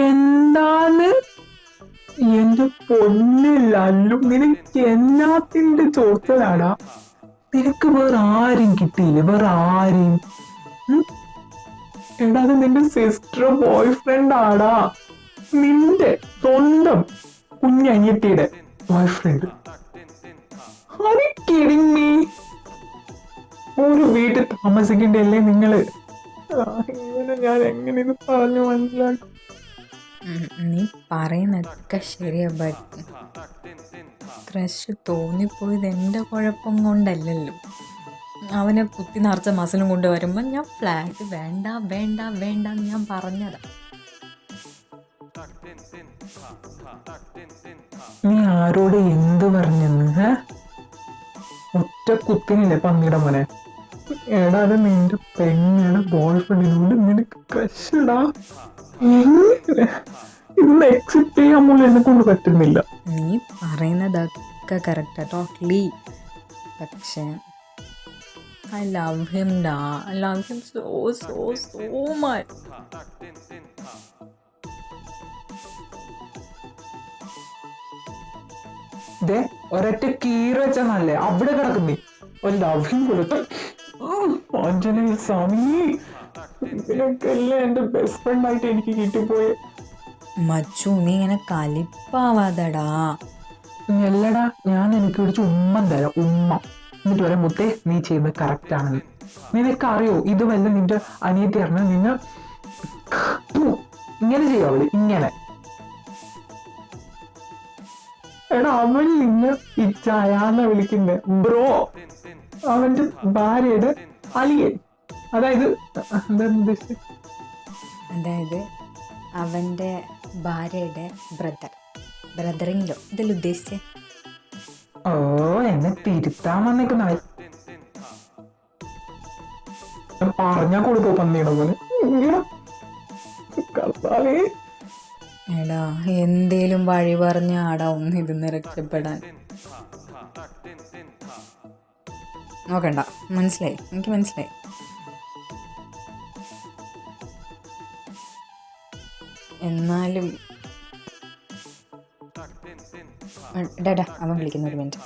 എന്താണ് എന്റെ പൊന്നില്ലല്ലോ, നിനക്ക് എന്നാത്തിന്റെ ചോർത്തലാടാ? നിനക്ക് വേറെ ആരും കിട്ടിയില്ല, വേറെ ആരും? ഉം? എടാ, അത് നിന്റെ സിസ്റ്റർ ബോയ് ഫ്രണ്ട് ആടാ, നിന്റെ സ്വന്തം കുഞ്ഞനിയത്തിയുടെ ബോയ് ഫ്രണ്ട്. ഒരു വീട്ടിൽ താമസിക്കണ്ടല്ലേ നിങ്ങള്? ഇങ്ങനെ ഞാൻ എങ്ങനെ ഇത് പറഞ്ഞു മനസ്സിലാക്കി? നീ പറയുന്നതൊക്കെ ശരിയാ, ബട്ട് ക്രഷ് തോന്നിപ്പോയത് എൻ്റെ കുഴപ്പം കൊണ്ടല്ലല്ലോ. അവനെ കുത്തി നിറച്ച മസിലും കൊണ്ട് വരുമ്പോൾ ഞാൻ ഫ്ലാഗ് വേണ്ട വേണ്ട വേണ്ട എന്ന് ഞാൻ പറഞ്ഞതാ. നീ ആരോട് എന്ത് പറഞ്ഞെന്ന്? ഒറ്റ കുത്തിനില്ലേ പന്നിയുടെ മോനെ? എടാ, അത് നിന്റെ പെങ്ങളുടെ ബോയ് ഫ്രണ്ടിനോട് നിനക്ക് ക്രഷടാ. ഇതൊന്ന് എക്സെപ്റ്റ് ചെയ്യാൻ പോലും എന്നെ കൊണ്ട് പറ്റുന്നില്ല. നീ പറയുന്നതൊക്കെ കറക്റ്റാ, ടോട്ടലി. പക്ഷേ ഐ ലവ് ഹിം ഡാ, I love him so so so much. ഒരൊറ്റ കീറ വെച്ച നല്ലേ അവിടെ കിടക്കുന്നേ ലവ്യം കൊടുത്ത്. ആഞ്ജനേയ സ്വാമി, ഇതിനൊക്കെയല്ലേ എന്റെ ബെസ്റ്റ് ഫ്രണ്ട് ആയിട്ട് എനിക്ക് കിട്ടിപ്പോയെ. മച്ചു, നീ ഇങ്ങനെ കലിപ്പാവാതടാ. എല്ലടാ, ഞാൻ എനിക്ക് പിടിച്ച് ഉമ്മൻ തരാം, ഉമ്മ. എന്നിട്ട് പറയാം, മുത്തേ നീ ചെയ്യുന്നത് കറക്റ്റ് ആണെന്ന്. നിനക്കറിയോ ഇത് വല്ല നിന്റെ അനിയത്തി അറിഞ്ഞ നിന്നെ ഇങ്ങനെ ചെയ്യോ അവള് ഇങ്ങനെ? എടാ, അവൻ നിന്നെ ഇച്ചായാന്ന വിളിക്കുന്നത് ബ്രോ. അവന്റെ ഭാര്യയുടെ അളിയൻ, അതായത് എന്താ ഉദ്ദേശിച്ചത്? അതായത് അവൻ്റെ ഭാര്യയുടെ ബ്രദറിങ്ങിലോ ഇതല്ല ഉദ്ദേശിച്ചേ. ഓ, എന്നെ തിരുത്താൻ വന്നേക്കുന്ന പറഞ്ഞാ കൊടുക്കോ പന്നിയുടെ പോലെ? കർത്താവേ, എടാ, എന്തേലും വഴി പറഞ്ഞ ആടാ ഒന്ന് ഇതിന്ന് രക്ഷപ്പെടാൻ. നോക്കണ്ട, മനസ്സിലായി, എനിക്ക് മനസ്സിലായി. എന്നാലും ഡാ അവൻ വിളിക്കുന്ന, ഒരു മിനിറ്റ്.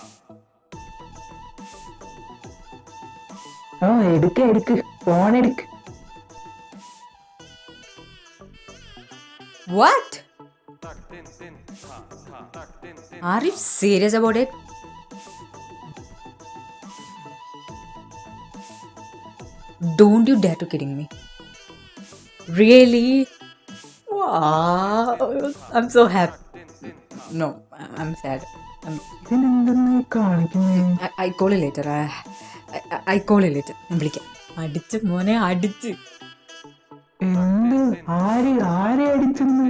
എടുക്ക് ഫോൺ എടുക്ക്. What? Are you serious about it? Don't you dare to kidding me. Really? Wow. I'm so happy. No, I'm sad. I call you later. I call you later. ഞാൻ വിളിക്കാം. അടിച്ച് മോനെ, അടിച്ച്. ആരെ അടിച്ചെന്ന്?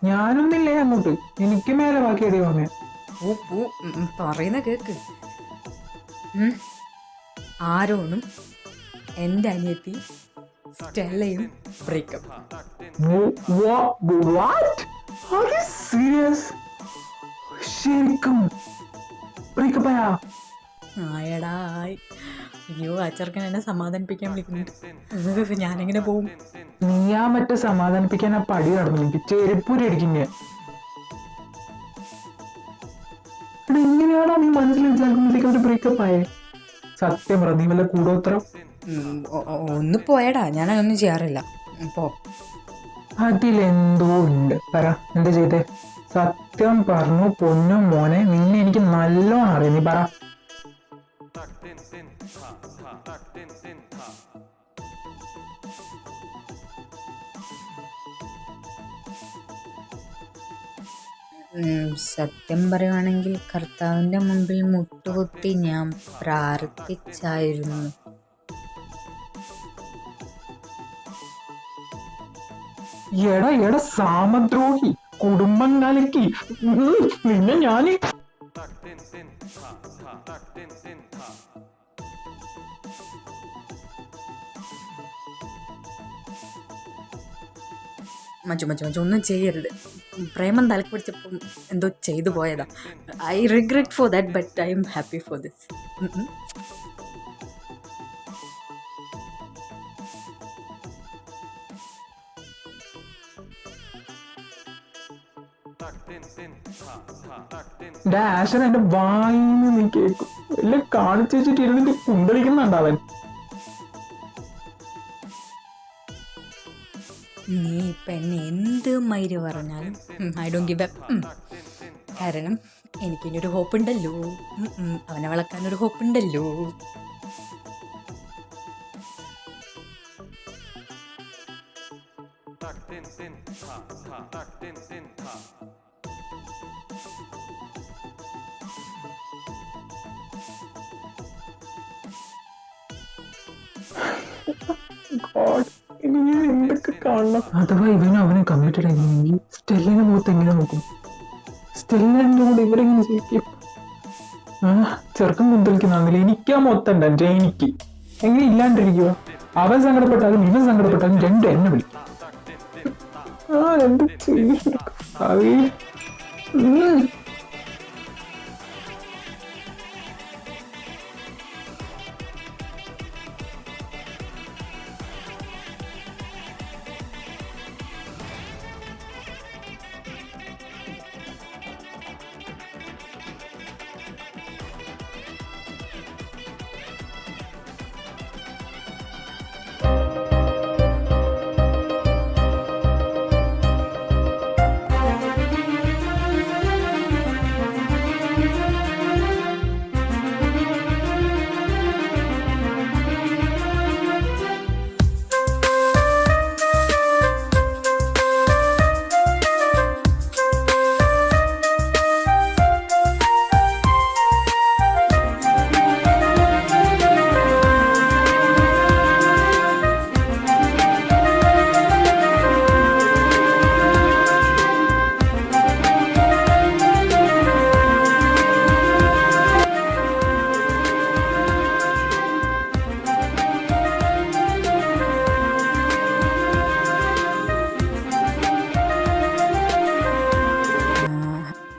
ഞാനൊന്നില്ലേ അങ്ങോട്ട്, എനിക്ക് മേലെ ബാക്കി അടി വന്നേ. പറയുന്ന കേക്ക്. ആരോണും എൻ്റെ അനിയത്തി സ്റ്റെല്ലയും ബ്രേക്കപ്പ്. ശരിക്കും ബ്രേക്കപ്പ് ആയാ? ആയടാ. അയ്യോ, അച്ചർക്കൻ എന്നെ സമാധാനിപ്പിക്കാൻ വിളിക്കുന്നുണ്ട്. ഞാനെങ്ങനെ പോവും? നീയാ മറ്റേ സമാധാനിപ്പിക്കാൻ ആ പടി കടന്നു, എനിക്ക് ചെരുപ്പൂരി അടിക്കുന്നേ. എങ്ങനെയാണോ നീ മനസ്സിൽ വിചാരിക്കുമ്പോഴേക്കും ഒരു ബ്രേക്കപ്പ് ആയേ? സത്യം പറ, നീ വല്ല കൂടോത്രം? ഒന്ന് പോയടാ, ഞാൻ അങ്ങനൊന്നും ചെയ്യാറില്ല. പോ. അതിലെന്തോ ഉണ്ട്. പറ, എന്താ ചെയ്തേ? സത്യം പറഞ്ഞു പൊന്നു മോനെ, നിന്നെ എനിക്ക് നല്ലോണം അറിയാം. നീ പറ. സത്യം പറയുവാണെങ്കിൽ കർത്താവിൻ്റെ മുമ്പിൽ മുട്ടുകുത്തി ഞാൻ പ്രാർത്ഥിച്ചായിരുന്നു. എടാ സാമദ്രോഹി, കുടുംബം കലക്കി നിന്നെ ഞാൻ. മച്ചു ഒന്നും ചെയ്യരുത്. പ്രേമം തലക്ക് പിടിച്ചപ്പം എന്തോ ചെയ്തു പോയതാ. I regret for that, but I am happy for this. ഡാഷൻ എന്റെ വായിന്ന് നീ കേക്കും എല്ലാം കാണിച്ചു വെച്ചിട്ട് ഇരുന്നിട്ട് കുന്തളിക്കുന്നുണ്ടാവൻ. നീ ഇപ്പം എന്നെ എന്ത് മയിര് പറഞ്ഞാലും ഐ ഡോണ്ട് ഗിവ് അപ്പ്. കാരണം എനിക്കിനൊരു ഹോപ്പുണ്ടല്ലോ, അവനെ വളർത്താനൊരു ഹോപ്പുണ്ടല്ലോ. God, ഇനി ഞാൻ എന്തൊക്കെ കാണണം. അഥവാ ഇവനും അവനെ കമ്മിറ്റഡ് ആയി സ്റ്റെല്ലിനെ മുഖത്ത് എങ്ങനെ നോക്കും? സ്റ്റെല്ലിന്റെ കൂടെ ഇവരെങ്ങനെ ചെയ്യിക്കും? ചെറുക്കം കുന്തളിക്കുന്നില്ല. എനിക്കാ മൊത്തം എനിക്ക് എങ്ങനെ ഇല്ലാണ്ടിരിക്കുക? അവൻ സങ്കടപ്പെട്ടാലും ഇവൻ സങ്കടപ്പെട്ടാലും രണ്ടും എന്നെ വിളിക്കും. എന്ത് ചെയ്യും?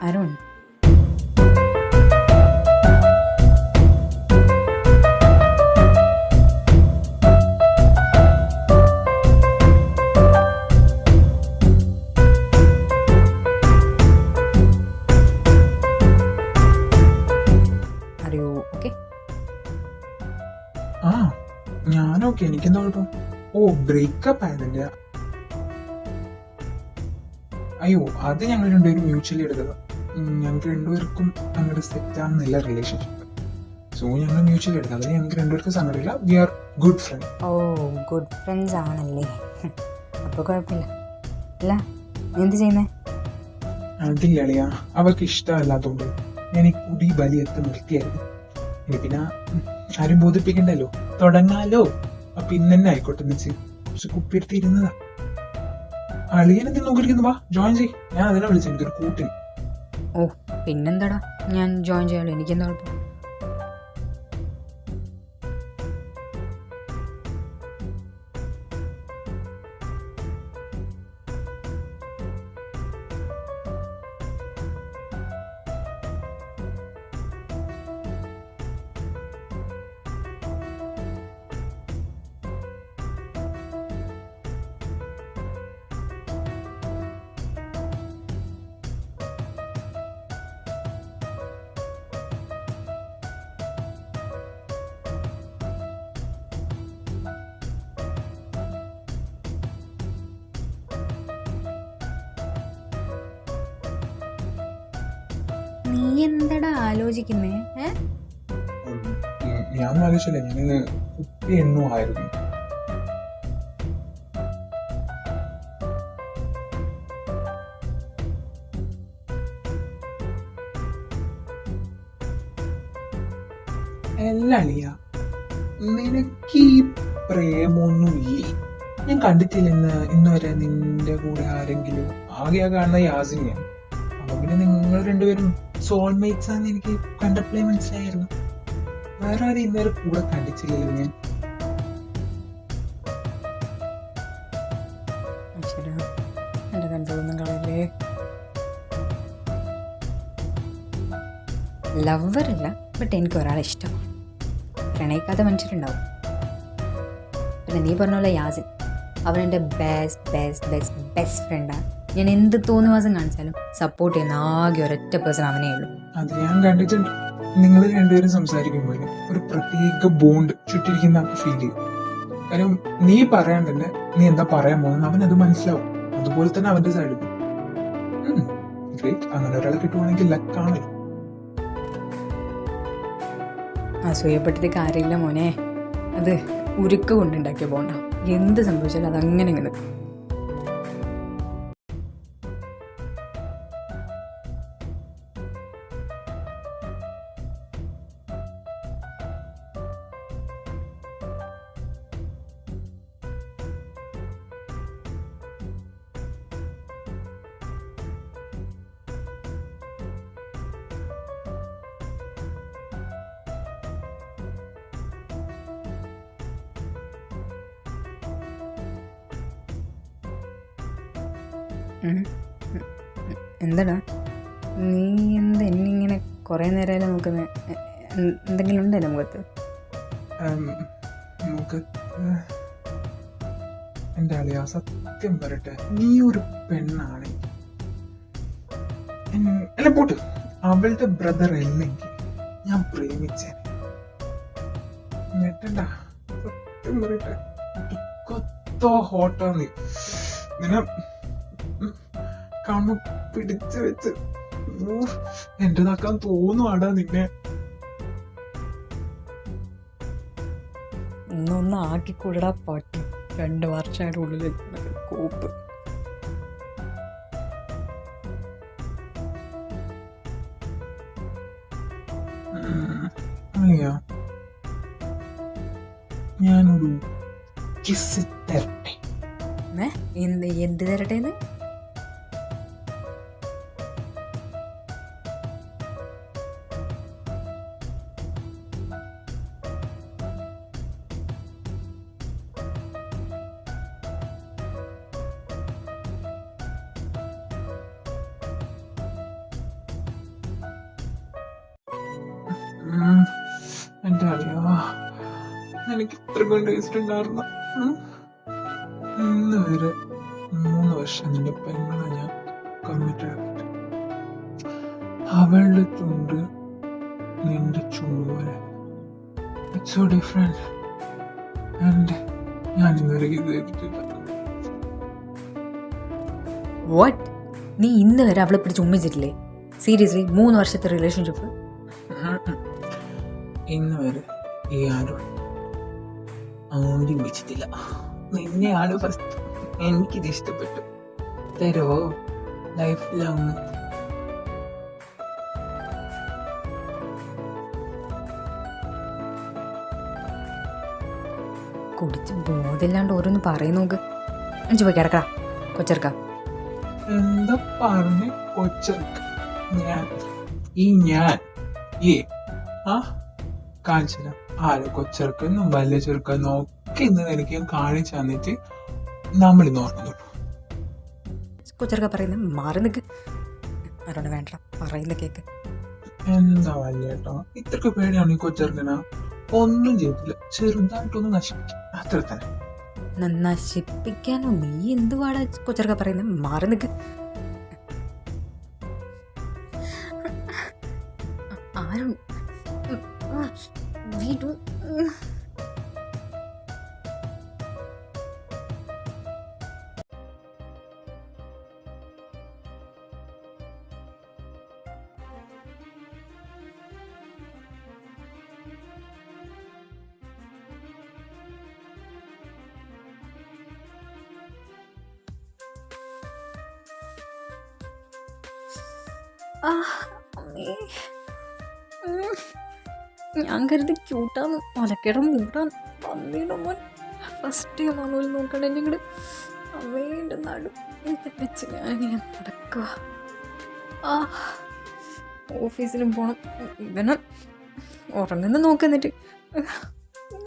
അരുൺ, അറിയോ? ഓക്കെ, ഞാനോക്കെ. എനിക്കെന്താ കുഴപ്പം? ബ്രേക്കപ്പ് ആയതിന്റെ? അയ്യോ, അത് ഞങ്ങൾ രണ്ടുപേരും മ്യൂച്വലി എടുത്തത്. ഞങ്ങൾക്ക് രണ്ടുപേർക്കും അങ്ങോട്ട് സെറ്റ് ആവുന്നില്ല റിലേഷൻഷിപ്പ്. സോ ഞങ്ങൾ മ്യൂച്വലി എടുത്തത്. അതിന് ഞങ്ങൾക്ക് രണ്ടുപേർക്കും സങ്കടമില്ല. We are good friend. Good friends ആണല്ലേ? അപ്പോൾ കുഴപ്പമില്ല. അല്ല, നീ എന്ത് ചെയ്യുന്നേ? അതില്ല അളിയ, അവർക്ക് ഇഷ്ടമല്ലാത്തതുകൊണ്ട് ഞാൻ ഈ കുടി ബലിയൊക്കെ നിർത്തിയായിരുന്നു. ഇനി പിന്നെ ആരും ബോധിപ്പിക്കണ്ടല്ലോ, തുടങ്ങാലോ. അപ്പൊ ഇന്ന് തന്നെ ആയിക്കോട്ടെ എന്ന് വെച്ച് കുറച്ച് കുപ്പിയെടുത്ത് ഇരുന്നതാ. അളിയനെന്ത് നോക്കിയിരിക്കുന്നു? വാ ജോയിൻ ചെയ്. ഞാൻ അതിനെ വിളിച്ചു, എനിക്കൊരു കൂട്ടിന്. പിന്നെന്താടാ, ഞാൻ ജോയിൻ ചെയ്യാലോ. എനിക്കെന്താ കുഴപ്പം? നീ എന്താടാ ആലോചിക്കുന്നേ? ഞാൻ ആലോചിച്ചില്ല, ഞാൻ കുപ്പി എണ്ണുമായിരുന്നു. അല്ലളിയ, നിനക്ക് ഈ പ്രേമൊന്നുമില്ലേ? ഞാൻ കണ്ടിട്ടില്ല ഇന്ന് വരെ നിന്റെ കൂടെ ആരെങ്കിലും. ആകെ കാണുന്ന യാസിനെയാണ്. അപ്പൊ പിന്നെ നിങ്ങൾ രണ്ടുപേരും സോൾമേറ്റ്സ് ആണെന്ന് എനിക്ക് കണ്ടപ്പോഴേ മനസ്സിലായിരുന്നു. വേറെ ആരും ഇന്നുവരെ കൂടെ കണ്ടിട്ടില്ലല്ലോ ഞാൻ. എന്റെ കൺട്രോളൊന്നും കളയല്ലേ. ലവറല്ല, ബട്ട് എനിക്ക് ഒരാളെ ഇഷ്ടമാണ്. പ്രണയിക്കാത്ത മനുഷ്യരുണ്ടാവും. പിന്നെ നീ പറഞ്ഞ പോലെ യാസിൻ, അവൻ എൻ്റെ ബെസ്റ്റ് ഫ്രണ്ടാണ്. ഞാൻ എന്ത് തോന്നുവാസം കാണിച്ചാലും സപ്പോർട്ട് ചെയ്യുന്ന ആകെ ഒരൊറ്റ പേഴ്സൺ അവനേ ഉള്ളൂ. അത് ഞാൻ കണ്ടിട്ടുണ്ട്. നിങ്ങൾ രണ്ടുപേരും സംസാരിക്കുമ്പോൾ ഒരു പ്രത്യേക ബോണ്ട് ചുറ്റിരിക്കുന്ന ആൾക്ക് ഫീൽ ചെയ്യും. കാര്യം നീ പറയാണ്ട് തന്നെ നീ എന്താ പറയാൻ പോകുന്നത് അവനത് മനസ്സിലാവും. അതുപോലെ തന്നെ അവന്റെ സൈഡിൽ ഗ്രേറ്റ്. അങ്ങനെ ഒരാളെ കിട്ടുവാണെങ്കിൽ ലക്കാണല്ലോ. അസൂയപ്പെട്ടിട്ട് കാര്യമില്ല മോനെ. അത് ഉരുക്ക് കൊണ്ടുണ്ടാക്കിയ ബോണ്ട. എന്ത് സംഭവിച്ചാലും അതങ്ങനെ ഇങ്ങനെ നിൽക്കും. എന്താടാ നീ എന്താ എന്നിങ്ങനെ കുറേ നേരമല്ലേ നോക്കുന്നത്? എന്തെങ്കിലും ഉണ്ടല്ലോ മുഖത്ത്? എന്റെ അളിയാ സത്യം പറയട്ടെ, നീ ഒരു പെണ്ണാണെങ്കിൽ അല്ല പോട്ട് അവളുടെ ബ്രദർ അല്ലെങ്കിൽ ഞാൻ പ്രേമിച്ചേനെ. ഞെട്ടണ്ട, സത്യം പറയട്ടെ കൊത്തോ ഹോട്ടോ നീ നിന്നെ കാണുമ്പോ പിടിച്ചു വെച്ച് എന്റേതാക്കാൻ തോന്നുവാടാ നിന്നെ. ഇന്നൊന്ന് ആക്കിക്കൂടാ പാട്ടി. 2 വർഷമായിട്ട് ഉള്ളിൽ കോപ്പ്. അളിയാ ഞാനൊരു കിസ് തരട്ടെ? എന്ത് തരട്ടേന്ന്? എന്റെ അളിയാ എനിക്ക് ഇത്രക്കും ടേസ്റ്റ് ഉണ്ടായിരുന്ന ഇന്ന് വരെ 3 വർഷം നിന്റെ പെങ്ങളെ ഞാൻ കമ്മിറ്റ് ആക്കിട്ട് അവളുടെ ചുണ്ട് നിന്റെ ചുണ്ട് പോലെ ഇറ്റ്സ് സോ ഡിഫറെന്റ്. ആൻഡ് ഞാൻ ഇന്നുവരെ ഇത് ചെയ്തിട്ടില്ല. വാട്ട്? നീ ഇന്ന് വരെ അവളെ പിടിച്ച് ഉമ്മിച്ചിട്ടില്ലേ? സീരിയസ്ലി 3 വർഷത്തെ റിലേഷൻഷിപ്പ്? ഇന്ന് വരെ ഈ ആരും ആരും വെച്ചിട്ടില്ല. നിന്നെയാണ് ഫസ്റ്റ്. എനിക്കിത് ഇഷ്ടപ്പെട്ടു. തരുവോ ലൈഫ് ലോങ്? കുടിച്ച് ബോധമില്ലാണ്ട് ഓരോന്ന് പറയുന്നു നോക്ക്. പോയി കിടക്കടാ കൊച്ചെറുക്ക. എന്താ പറഞ്ഞ് കൊച്ചെറുക്ക? ഞാൻ കാണിച്ചില്ല. ആരെ കൊച്ചെറുക്കെന്നും വലിയ ചെറുക്കെന്നും ഒക്കെ ഇന്ന് എനിക്ക് ഞാൻ കാണിച്ചു തന്നിട്ട് നമ്മൾ ഇന്ന് ഓർമ്മ തൊട്ടു. കൊച്ചെറുക്ക പറയുന്നത് മാറി നിൽക്ക്. ആരോട് വേണ്ട പറയുന്ന കേക്ക്. എന്താ വലിയ കേട്ടോ, ഇത്രക്ക് പേടിയാണ് ഈ കൊച്ചെറുക്കനാ? ഒന്നും ചെയ്തില്ല, ചെറുതായിട്ടൊന്നും നശിപ്പിക്കും, അത്ര തന്നെ. നശിപ്പിക്കാനോ? നീ എന്തുവാടാ കൊച്ചെറുക്ക പറയുന്നത്? മാറി നിൽക്ക്. ആരും വീട്ടു ഞാൻ കരുതി ക്യൂട്ടാന്ന്. ഒലക്കയുടെ മൂടാൻ പന്നിയുടെ മോൻ ഫസ്റ്റ് ടൈം ആണോലും നോക്കണേ എന്നെ ഇങ്ങോട്ട് അമ്മേൻ്റെ നടു വെച്ച് ഞാനിങ്ങനെ നടക്കുക. ഓഫീസിലും പോണം. ഇവനെ ഉറങ്ങുന്ന നോക്കുന്നിട്ട്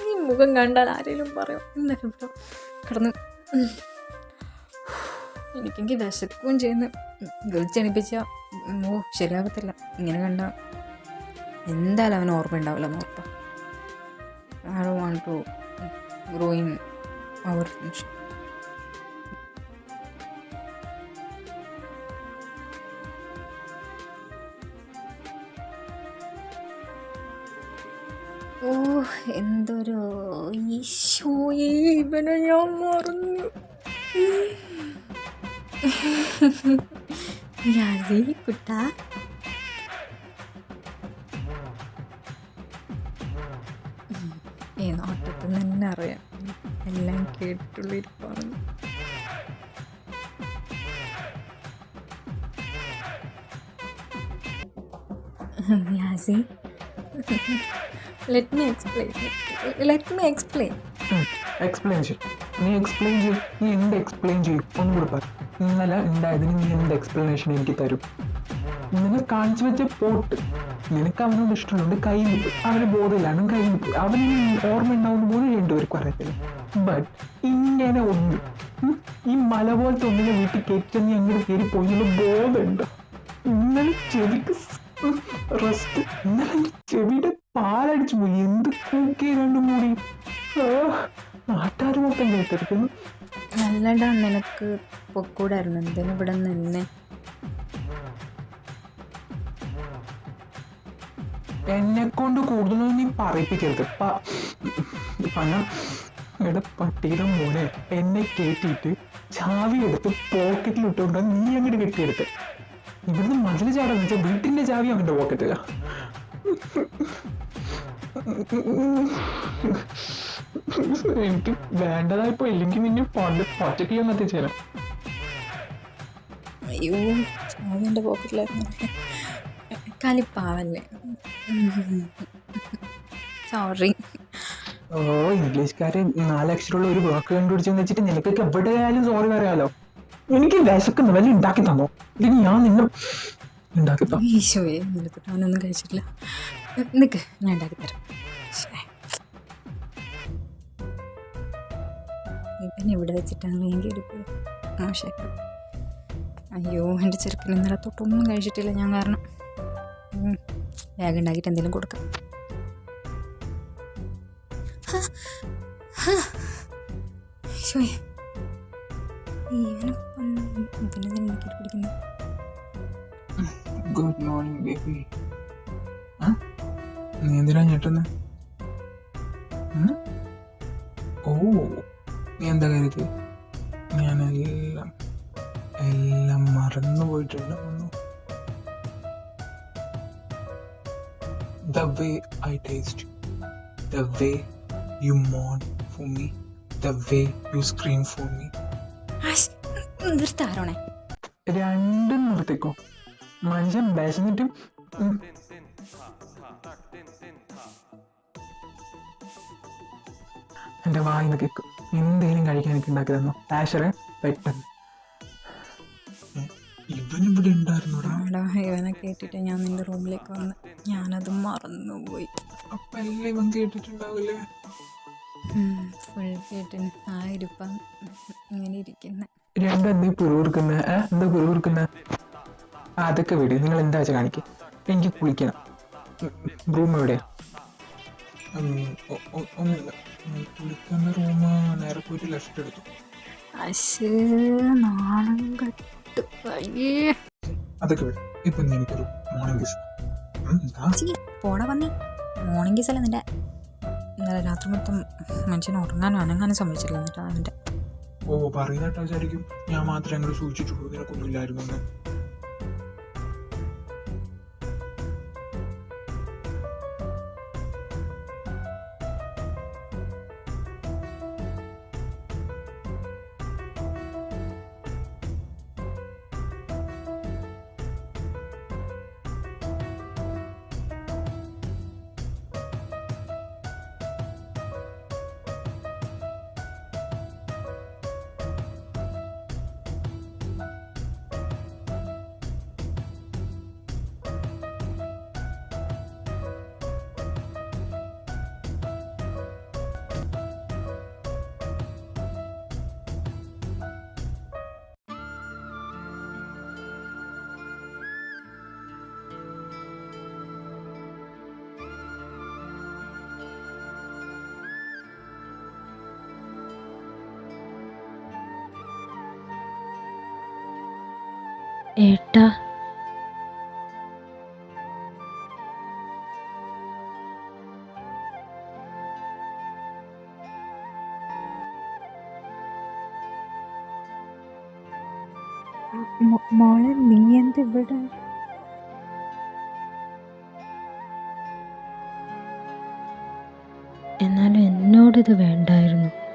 ഈ മുഖം കണ്ടാൽ ആരെങ്കിലും പറയും എന്നൊക്കെ ഇപ്പോൾ കിടന്ന് എനിക്കെങ്കിൽ വിശക്കുകയും ചെയ്യുന്ന വിളിച്ചെണിപ്പിച്ചാൽ ശരിയാകത്തില്ല. ഇങ്ങനെ കണ്ട എന്തായാലും അവന് ഓർമ്മ ഉണ്ടാവില്ല എന്ന് ഉറപ്പാ. I don't want to ruin our friendship. ഓ എന്തൊരു ഈശോയെ, ഇവനെ ഞാൻ മറന്നു. യാസി കുട്ടാ, ഈ നോട്ടത്തിൽ തന്നെ അറിയാം എല്ലാം കേട്ടുള്ളിരിപ്പാണ്. യാസി, ലെറ്റ് മീ എക്സ്പ്ലെയിൻ. എക്സ്പ്ലെയിൻ ചെയ്യും. നീ എക്സ്പ്ലെയിൻ ചെയ്യും. നീ എന്ത് എക്സ്പ്ലെയിൻ ചെയ്യും ഒന്നും കൂടെ പറ. ഇന്നലെ ഉണ്ടായതിന് നീ എന്ത് എക്സ്പ്ലനേഷൻ എനിക്ക് തരും? നിന്നെ കാണിച്ചു വെച്ച പോട്ട് നിനക്ക് അവനോട് ഇഷ്ടമുണ്ട്, കൈ നിൽക്കും. അവന് ബോധമില്ലാണ്, കൈ നിൽക്കും. അവന് ഓർമ്മ ഉണ്ടാവുന്ന പോലും രണ്ടുപേർക്കും അറിയത്തില്ല. ബട്ട് ഇങ്ങനെ ഒന്ന് ഈ മല പോലത്തെ ഒന്നിനെ വീട്ടിൽ കയറ്റി നീ അങ്ങോട്ട് കയറി പോയി ബോധമുണ്ടോ? ഇന്നലെ ചെവിക്ക് റെസ്റ്റ്, ഇന്നലെ എൻ്റെ ചെവിയുടെ പാലടിച്ചു പോയി. എന്ത് കൂക്കി രണ്ടും കൂടി നാട്ടുകാർ മൊത്തം കേട്ടിരിക്കുന്നു. നല്ലടാ, നിനക്ക് പൊക്കൂടായിരുന്നു. എന്തിനും ഇവിടെ നിന്നെ. എന്നെ കൊണ്ട് കൂടുതലൊന്നും നീ പറയിപ്പിക്കരുത്. എടാ പട്ടിയുടെ മോനെ, എന്നെ കയറ്റിയിട്ട് ചാവി എടുത്ത് പോക്കറ്റിൽ ഇട്ടുകൊണ്ട് നീ അങ്ങോട്ട് കെട്ടിയെടുത്ത് ഇവിടുന്ന് മതിൽ ചാടാന്ന് വെച്ചാൽ വീട്ടിന്റെ ചാവി അവന്റെ പോക്കറ്റില്ല. എനിക്ക് വേണ്ടതായിപ്പോ, ഇല്ലെങ്കിൽ നിന്നെ പച്ചക്ക് ഞാൻ കത്തിച്ചേരാം. അയ്യോ, ചാവി എൻ്റെ പോക്കറ്റിലായിരുന്നു. കളിപ്പാവല്ലേ, സോറി. ഓ, ഇംഗ്ലീഷ്കാര് 4 അക്ഷരമുള്ള ഒരു വാക്ക് കണ്ടുപിടിച്ചെന്ന് വെച്ചിട്ട് നിനക്കൊക്കെ എവിടെയായാലും സോറി പറയാലോ. എനിക്ക് വിശക്കുന്ന വല്ല ഉണ്ടാക്കി തന്നോ? ഇല്ലെങ്കിൽ ഞാൻ നിന്നെ ഉണ്ടാക്കി തന്നു. ഈശോയെ, ഇന്നലെ തൊട്ട് അവനൊന്നും കഴിച്ചിട്ടില്ല. നിക്ക്, ഞാൻ ഉണ്ടാക്കി തരാം. ഇവൻ ഇവിടെ വെച്ചിട്ടാണ് എങ്കിൽ എടുക്കുക മോശം. അയ്യോ, എൻ്റെ ചെറുക്കൻ ഇന്നലെ തൊട്ടൊന്നും കഴിച്ചിട്ടില്ല ഞാൻ കാരണം. വേഗം ഉണ്ടാക്കിയിട്ട് എന്തെങ്കിലും കൊടുക്കാം. ഈശോയെ, ഗുഡ് മോർണിംഗ് ബേബി. നീ എന്തിനാ ഞെട്ടുന്നെ? ഓ, നീ എന്താ കരുതി ഞാനെല്ലാം എല്ലാം മറന്നു പോയിട്ടുണ്ടാവുന്നു? The way I taste you, the way you mourn for me, the way you scream for me. നിർത്താറോണേ, രണ്ടും നിർത്തിക്കോ. മനുഷ്യൻ വിശന്നിട്ടും എന്റെ വായിന്ന് കേൾക്കും. എന്തേലും കഴിക്കാൻ എനിക്ക് ഉണ്ടാക്കി തന്നോ ആഷറെ? പെട്ടെന്ന്. ഇവനിവിടെ ഉണ്ടായിരുന്നോടാ? ഇവനെ കേട്ടിട്ട് ഞാൻ നിന്റെ റൂമിലേക്ക് വന്ന് ഞാനത് മറന്നുപോയി. അപ്പല്ലേ ഇവൻ കേട്ടിട്ടുണ്ടാവില്ലേ? ഫുൾ കേട്ടിന് ആ ഇരിപ്പാൻ ഇങ്ങനെ ഇരിക്കുന്ന. രണ്ടും എന്തേ പിറുവിറുക്കുന്ന? എന്താ പിറുവിറുക്കുന്ന? അതൊക്കെ വിട്. നിങ്ങൾ എന്താ വെച്ചാൽ കാണിക്കുക. എനിക്ക് കുളിക്കണം. റൂം എവിടെയാ? ഒന്നുമില്ല, കുളിക്കുന്ന റൂം നേരെ പോയിട്ട് ലെഫ്റ്റ് എടുത്തു. നാണം കെട്ടു. അതൊക്കെ വിട്. ഇപ്പൊ എനിക്കൊരു മോർണിംഗ് കിസ്. പോടാ വന്നി. മോർണിംഗ് കിസ് അല്ല നിന്റെ. ഇന്നലെ രാത്രി മൊത്തം മനുഷ്യനെ ഉറങ്ങാനും അനങ്ങാനും സമ്മതിച്ചില്ല. എന്നിട്ട് അവൻ്റെ പറയുന്ന കേട്ടോ വിചാരിക്കും ഞാൻ മാത്രമേ അങ്ങനെ സൂക്ഷിച്ചിട്ടുള്ളൂ, നിനക്കൊന്നും ഇല്ലായിരുന്നു എന്ന്. ഏട്ടാ, മോളെ നീ എന്ത് ഇവിടെ? എന്നാലും എന്നോടിത് വേണ്ടായിരുന്നു.